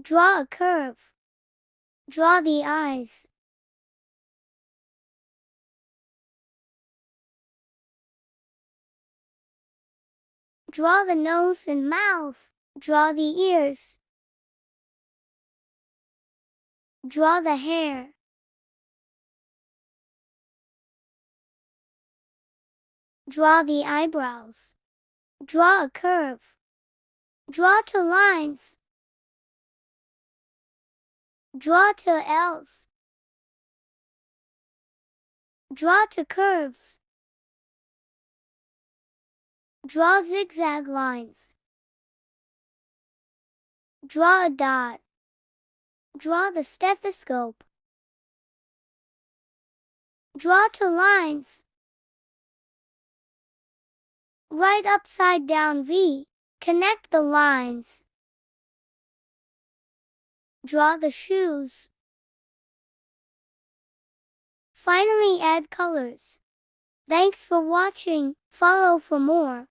Draw a curve. Draw the eyes. Draw the nose and mouth. Draw the ears. Draw the hair. Draw the eyebrows. Draw a curve. Draw two lines. Draw two L's. Draw two curves. Draw zigzag lines. Draw a dot. Draw the stethoscope. Draw two lines. Write upside down V. Connect the lines. Draw the shoes. Finally, add colors. Thanks for watching. Follow for more.